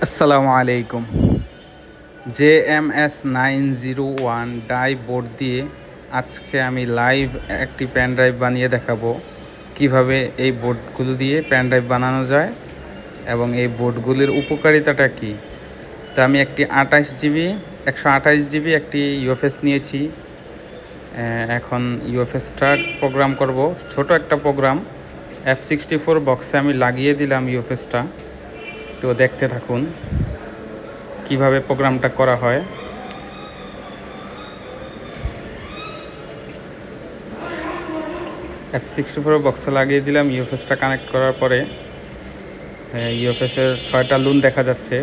আসসালামু আলাইকুম। JMS901 die board দিয়ে আজকে আমি লাইভ একটি পেন ড্রাইভ বানিয়ে দেখাবো কিভাবে এই বোর্ডগুলো দিয়ে পেন ড্রাইভ বানানো যায় এবং এই বোর্ডগুলির উপকারিতাটা কি। তো আমি একটি 128GB একটি ইউএফএস নিয়েছি। এখন ইউএফএসটা প্রোগ্রাম করব, ছোট একটা প্রোগ্রাম। F64 বক্সে আমি লাগিয়ে দিলাম ইউএফএসটা। তো দেখতে থাকুন কিভাবে প্রোগ্রামটা করা হয়। F64 বক্সে লাগিয়ে দিলাম। ইউএফএসটা কানেক্ট করার পরে ইউএফএসের 6টা লুন দেখা যাচ্ছে।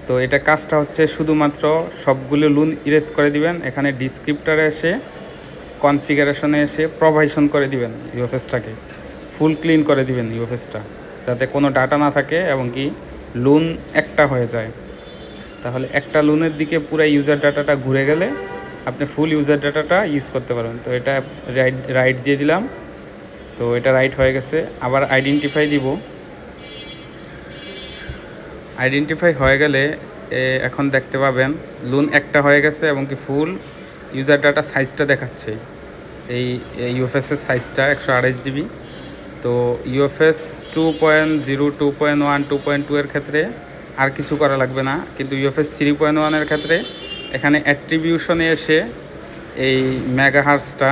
তো এটা কাজটা হচ্ছে শুধুমাত্র সবগুলো লুন ইরেজ করে দিবেন। এখানে ডিসক্রিপ্টারে এসে কনফিগারেশনে এসে প্রভাইশন করে দিবেন, ইউএফএসটাকে ফুল ক্লিন করে দিবেন ইউএফএসটা, যাতে কোনো ডাটা না থাকে এবং কি লুন একটা হয়ে যায়। তাহলে একটা লুনের দিকে পুরো ইউজার ডাটাটা ঘুরে গেলে আপনি ফুল ইউজার ডাটাটা ইউজ করতে পারবেন। তো এটা রাইট দিয়ে দিলাম। তো এটা রাইট হয়ে গেছে। আবার আইডেন্টিফাই দিব। আইডেন্টিফাই হয়ে গেলে এখন দেখতে পাবেন লুন একটা হয়ে গেছে এবং কি ফুল ইউজার ডাটা সাইজটা দেখাচ্ছে। এই ইউএফএসের সাইজটা 128GB। তো ইউএফএস 2.0, 2.1, 2.2 এর ক্ষেত্রে আর কিছু করা লাগবে না, কিন্তু ইউএফএস 3.1 এর ক্ষেত্রে এখানে অ্যাট্রিবিউশনে এসে এই মেগাহার্টজটা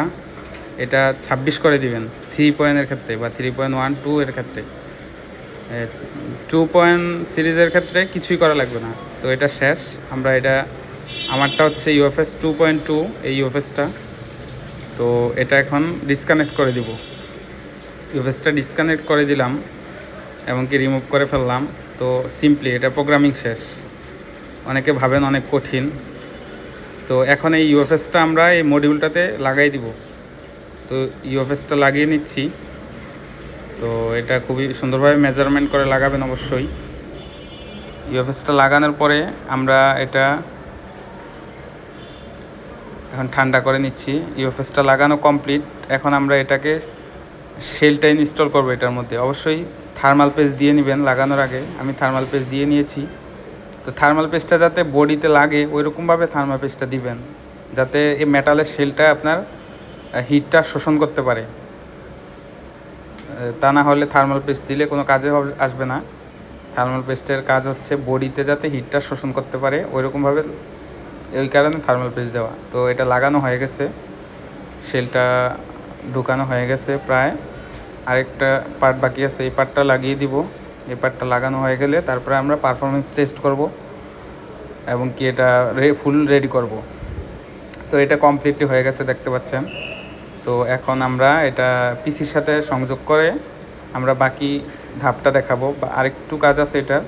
এটা 26 করে দিবেন 3 এর ক্ষেত্রে বা 3.12 এর ক্ষেত্রে। 2 সিরিজের ক্ষেত্রে কিছুই করা লাগবে না। তো এটা শেষ। আমরা এটা আমারটা হচ্ছে ইউএফএস 2.2 এই ইউএফএসটা। তো এটা এখন ডিসকানেক্ট করে দিব। ইউএফএসটা ডিসকানেক্ট করে দিলাম এবং কি রিমুভ করে ফেললাম। তো সিম্পলি এটা প্রোগ্রামিং শেষ। অনেকে ভাবেন অনেক কঠিন। তো এখন এই ইউএফএসটা আমরা এই মডিউলটাতে লাগাই দিব। তো ইউএফএসটা লাগিয়ে নিচ্ছি। তো এটা খুবই সুন্দরভাবে মেজারমেন্ট করে লাগাবেন অবশ্যই। ইউএফএসটা লাগানোর পরে আমরা এটা এখন ঠান্ডা করে নিচ্ছি। ইউএফএসটা লাগানো কমপ্লিট। এখন আমরা এটাকে শেলটা ইনস্টল করবো। এটার মধ্যে অবশ্যই থার্মাল পেস্ট দিয়ে নেবেন লাগানোর আগে। আমি থার্মাল পেস্ট দিয়ে নিয়েছি। তো থার্মাল পেস্টটা যাতে বডিতে লাগে ওইরকমভাবে থার্মাল পেস্টটা দিবেন, যাতে এই মেটালের শেলটা আপনার হিটটা শোষণ করতে পারে। তা না হলে থার্মাল পেস্ট দিলে কোনো কাজে আসবে না। থার্মাল পেস্টের কাজ হচ্ছে বডিতে যাতে হিটটা শোষণ করতে পারে ওইরকমভাবে, ওই কারণে থার্মাল পেস্ট দেওয়া। তো এটা লাগানো হয়ে গেছে, শেলটা ঢুকানো হয়ে গেছে প্রায়। আরেকটা পার্ট বাকি আছে, এই পার্টটা লাগিয়ে দিব। এই পার্টটা লাগানো হয়ে গেলে তারপরে আমরা পারফরমেন্স টেস্ট করব এবং কি এটা ফুল রেডি করব। তো এটা কমপ্লিটলি হয়ে গেছে দেখতে পাচ্ছেন। তো এখন আমরা এটা পিসির সাথে সংযোগ করে আমরা বাকি ধাপটা দেখাবো। বা আরেকটু কাজ আছে, এটা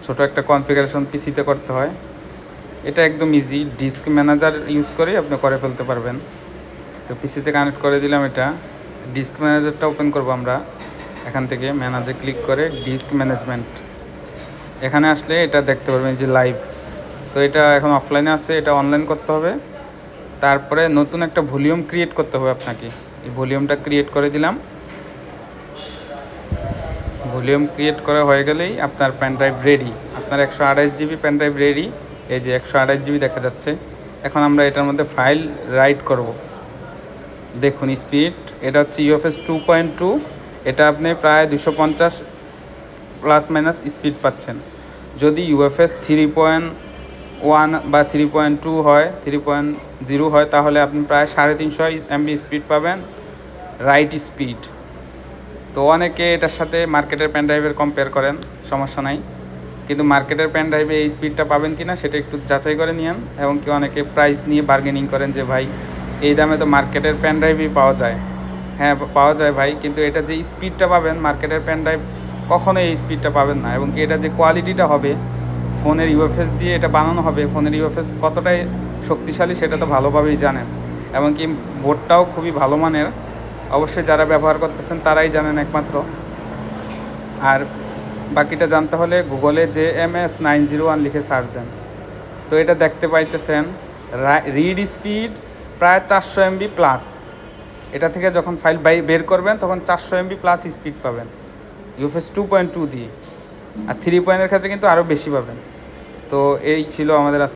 ছোট একটা কনফিগারেশন পিসিতে করতে হয়। এটা একদম ইজি, ডিস্ক ম্যানেজার ইউজ করে আপনি করে ফেলতে পারবেন। তো পিসিতে কানেক্ট করে দিলাম। এটা ডিস্ক ম্যানেজারটা ওপেন করব আমরা এখান থেকে। ম্যানেজে ক্লিক করে ডিস্ক ম্যানেজমেন্ট, এখানে আসলে এটা দেখতে পারবেন যে লাইভ। তো এটা এখন অফলাইনে আছে, এটা অনলাইন করতে হবে। তারপরে নতুন একটা ভলিউম ক্রিয়েট করতে হবে আপনাকে। এই ভলিউমটা ক্রিয়েট করে দিলাম। ভলিউম ক্রিয়েট করা হয়ে গেলেই আপনার পেন ড্রাইভ রেডি। আপনার 128GB পেন ড্রাইভ রেডি। এই যে 128GB দেখা যাচ্ছে। এখন আমরা এটার মধ্যে ফাইল রাইট করব। দেখুন স্পিড, এটা হচ্ছে ইউএফএস 2.2। এটা আপনি প্রায় 250 প্লাস মাইনাস স্পিড পাচ্ছেন। যদি ইউএফএস 3.1 বা 3.2 হয়, 3.0 হয়, তাহলে আপনি প্রায় 350 MB স্পিড পাবেন, রাইট স্পিড। তো অনেকে এটার সাথে মার্কেটের পেন ড্রাইভের কম্পেয়ার করেন, সমস্যা নাই। কিন্তু মার্কেটের পেন ড্রাইভে এই স্পিডটা পাবেন কি না সেটা একটু যাচাই করে নিন। এবং কি অনেকে প্রাইস নিয়ে বার্গেনিং করেন যে ভাই এই দামে তো মার্কেটের পেন ড্রাইভই পাওয়া যায়। হ্যাঁ পাওয়া যায় ভাই, কিন্তু এটা যে স্পিডটা পাবেন মার্কেটের পেন ড্রাইভ কখনোই এই স্পিডটা পাবেন না। এবং কি এটা যে কোয়ালিটিটা হবে, ফোনের ইউএফএস দিয়ে এটা বানানো হবে, ফোনের ইউএফএস কতটাই শক্তিশালী সেটা তো ভালোভাবেই জানেন। এবং কি বোর্ডটাও খুবই ভালো মানের, অবশ্যই যারা ব্যবহার করতেছেন তারাই জানেন একমাত্র। আর বাকিটা জানতে হলে গুগলে JMS901 লিখে সার্চ দেন। তো এটা দেখতে পাইতেছেন রিড স্পিড প্রায় 400 MB প্লাস। এটা থেকে যখন ফাইল বের করবেন তখন 400 MB প্লাস স্পিড পাবেন ইউএফএস 2.2 দিয়ে। আর 3 পয়েন্টের ক্ষেত্রে কিন্তু আরও বেশি পাবেন। তো এই ছিল আমাদের